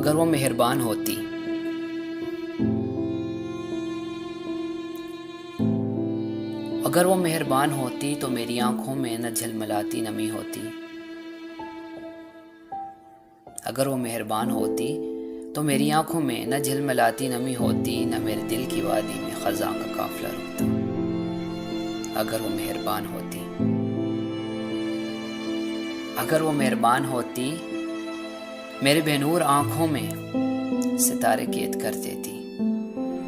अगर वो मेहरबान होती, अगर वो मेहरबान होती तो मेरी आंखों में न झलमलाती नमी होती। अगर वो मेहरबान होती तो मेरी आंखों में न झलमलाती नमी होती, न मेरे दिल की वादी में खज़ां का काफिला रुकता। अगर वो मेहरबान होती, अगर वो मेहरबान होती, मेरे बेनूर आंखों में सितारे कैद कर देती।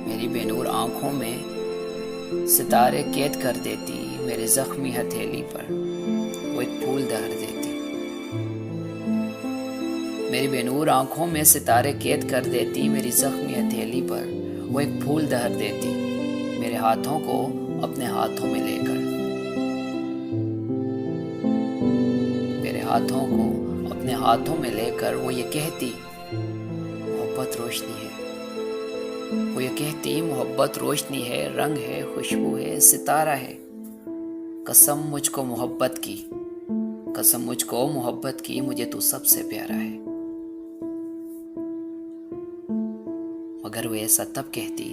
मेरी बेनूर आंखों में सितारे कैद कर देती। मेरे जख्मी हथेली पर वो एक फूल धर देती। मेरी बेनूर आंखों में सितारे कैद कर देती। मेरी जख्मी हथेली पर वो एक फूल धर देती। मेरे हाथों को अपने हाथों में लेकर, मेरे हाथों को अपने हाथों में लेकर वो ये कहती, मोहब्बत रोशनी है। वो ये कहती, मोहब्बत रोशनी है, रंग है, खुशबू है, सितारा है। कसम मुझको मोहब्बत की, कसम मुझको मोहब्बत की, मुझे तू सबसे प्यारा है। मगर वो ऐसा तब कहती